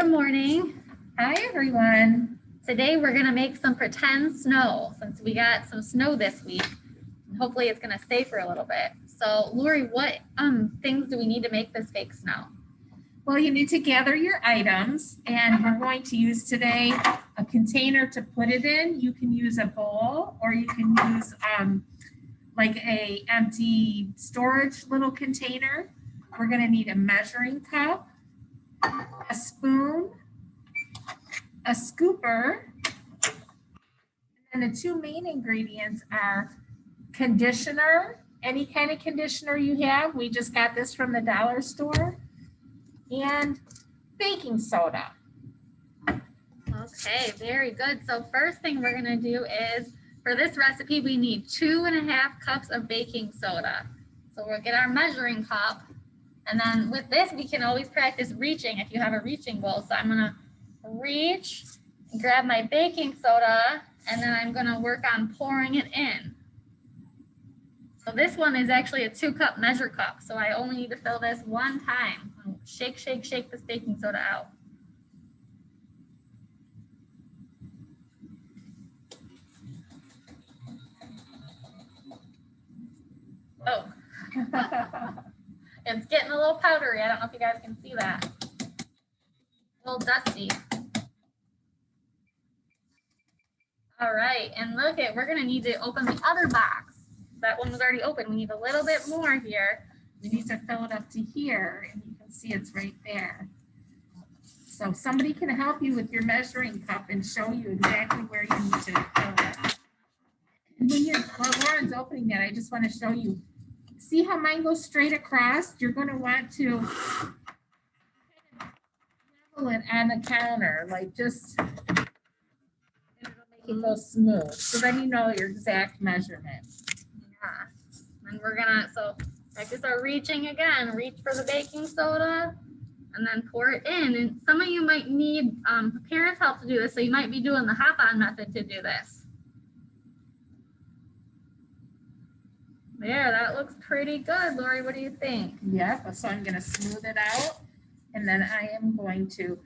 Good morning. Hi, everyone. Today we're going to make some pretend snow since we got some snow this week. And hopefully it's going to stay for a little bit. So Lori, what things do we need to make this fake snow? Well, you need to gather your items, and we're going to use today a container to put it in. You can use a bowl, or you can use like a empty storage little container. We're going to need a measuring cup, a spoon, a scooper, and the two main ingredients are conditioner, any kind of conditioner you have. We just got this from the dollar store, and baking soda. Okay, very good. So first thing we're going to do is, for this recipe, we need 2.5 cups of baking soda. So we'll get our measuring cup, and then with this, we can always practice reaching if you have a reaching bowl. So I'm going to reach and grab my baking soda, and then I'm going to work on pouring it in. So this one is actually a 2-cup measure cup. So I only need to fill this one time. Shake, shake, shake this baking soda out. Oh, it's getting a little powdery. I don't know if you guys can see that. A little dusty. All right, and look it, we're gonna need to open the other box. That one was already open. We need a little bit more here. We need to fill it up to here, and you can see it's right there. So somebody can help you with your measuring cup and show you exactly where you need to fill it. And while Lauren's opening that, I just want to show you. See how mine goes straight across? You're going to want to level it on the counter, like just it'll make it go smooth. So then you know your exact measurement. Yeah, and we're gonna, so practice our reaching again. Reach for the baking soda and then pour it in. And some of you might need parents' help to do this, so you might be doing the hop-on method to do this. There, that looks pretty good. Lori, what do you think? Yep, so I'm going to smooth it out, and then I am going to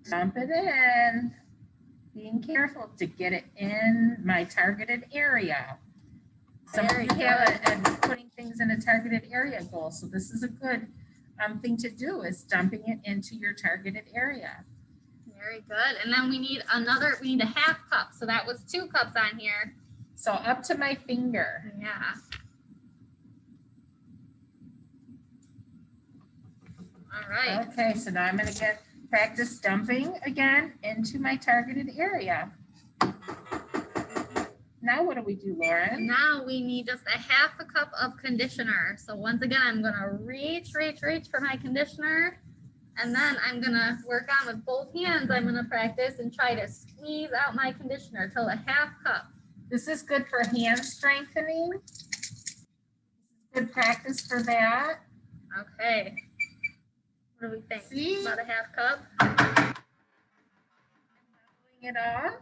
dump it in, being careful to get it in my targeted area. Some of you have a putting things in a targeted area goal, so this is a good thing to do, is dumping it into your targeted area. Very good. And then we need a 1/2 cup. So that was 2 cups on here. So up to my finger. Yeah. All right. Okay, so now I'm going to practice dumping again into my targeted area. Now what do we do, Lauren? Now we need just 1/2 cup of conditioner. So once again, I'm going to reach for my conditioner. And then I'm going to work on with both hands. I'm going to practice and try to squeeze out my conditioner till 1/2 cup. This is good for hand strengthening. Good practice for that. Okay. What do we think? See? About 1/2 cup. Leveling it off.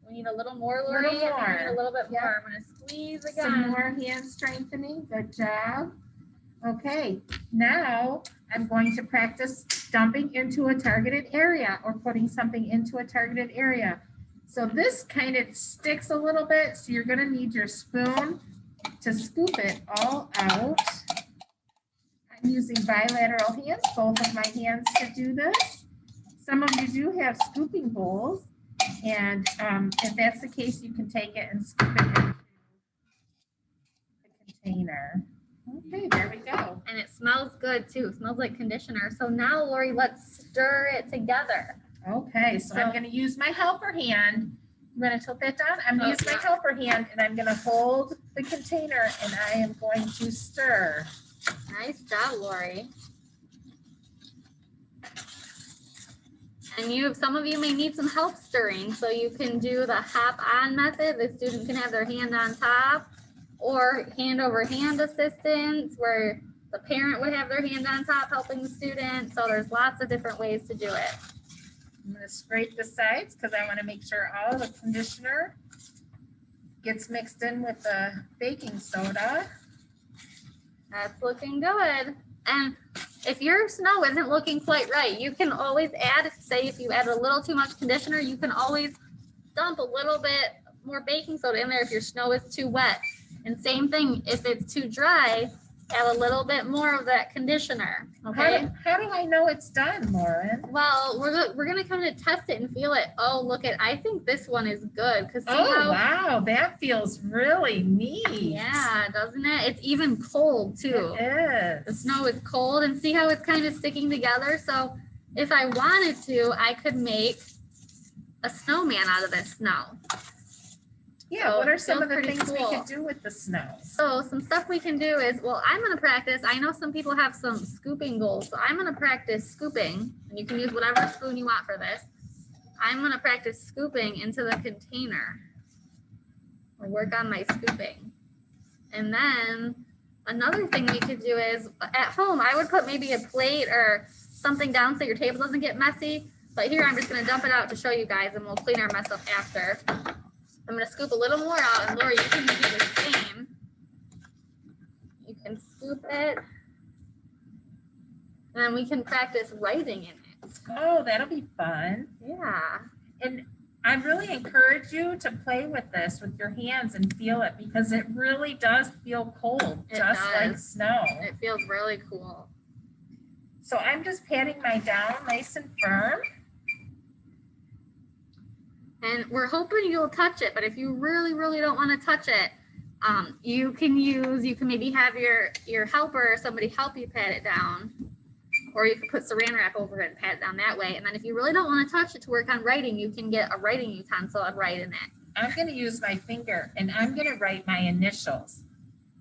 We need a little more, Lori. We need a little bit more. I'm going to squeeze again. Some more hand strengthening. Good job. Okay, now I'm going to practice dumping into a targeted area or putting something into a targeted area. So this kind of sticks a little bit, so you're going to need your spoon to scoop it all out. I'm using bilateral hands, both of my hands, to do this. Some of you do have scooping bowls, and if that's the case, you can take it and scoop it into the container. Okay, there we go. And it smells good too. It smells like conditioner. So now, Lori, let's stir it together. Okay, so I'm going to use my helper hand. You want to tilt that down? I'm going to use my helper hand, and I'm going to hold the container, and I am going to stir. Nice job, Lori. And some of you may need some help stirring, so you can do the hop-on method. The student can have their hand on top, or hand-over-hand assistance, where the parent would have their hand on top helping the student. So there's lots of different ways to do it. I'm going to scrape the sides because I want to make sure all the conditioner gets mixed in with the baking soda. That's looking good. And if your snow isn't looking quite right, you can always add, say if you add a little too much conditioner, you can always dump a little bit more baking soda in there if your snow is too wet. And same thing, if it's too dry, add a little bit more of that conditioner, okay? How do I know it's done, Lauren? Well, we're gonna kind of test it and feel it. Oh, look at, I think this one is good, because see Oh, how, wow, that feels really neat. yeah, doesn't it? It's even cold too. It The is. snow is cold, and see how it's kind of sticking together. So if I wanted to, I could make a snowman out of this snow. Yeah, So what are it some of the feels pretty things we cool. could do with the snow? So some stuff we can do is, well, I'm gonna practice. I know some people have some scooping goals, so I'm gonna practice scooping, and you can use whatever spoon you want for this. I'm gonna practice scooping into the container. Or work on my scooping. And then another thing we could do is, at home, I would put maybe a plate or something down so your table doesn't get messy. But here I'm just gonna dump it out to show you guys, and we'll clean our mess up after. I'm gonna scoop a little more out, and Lori, you can do the same. You can scoop it. And then we can practice writing in it. Oh, that'll be fun. Yeah. And I really encourage you to play with this with your hands and feel it, because it really does feel cold, It just like does. snow. It feels really cool. So I'm just patting my down nice and firm. And we're hoping you'll touch it, but if you really, really don't want to touch it, you can maybe have your helper or somebody help you pat it down, or you can put saran wrap over it and pat it down that way. And then if you really don't want to touch it to work on writing, you can get a writing utensil and write in it. I'm going to use my finger and I'm going to write my initials.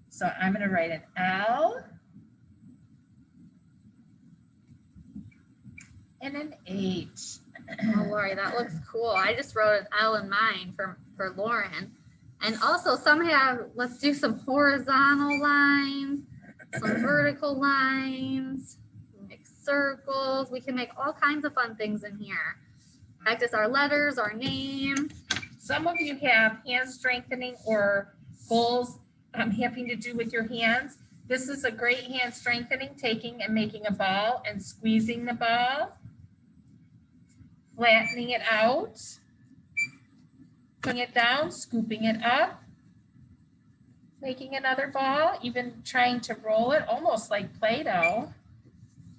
So I'm going to write an L and an H. Oh, Lori, that looks cool. I just wrote an L in mine for Lauren. And also some have, let's do some horizontal lines, some vertical lines, make circles. We can make all kinds of fun things in here. Practice our letters, our name. Some of you have hand strengthening or goals having to do with your hands. This is a great hand strengthening, taking and making a ball and squeezing the ball, flattening it out, putting it down, scooping it up, making another ball, even trying to roll it, almost like Play-Doh.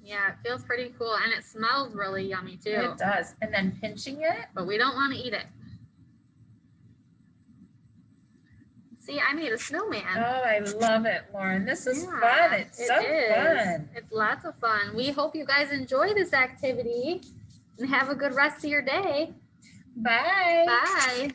Yeah, it feels pretty cool, and it smells really yummy too. It does. And then pinching it. But we don't want to eat it. See, I made a snowman. Oh, I love it, Lauren. This is Yeah, fun. It's it so is. fun. It's lots of fun. We hope you guys enjoy this activity and have a good rest of your day. Bye. Bye.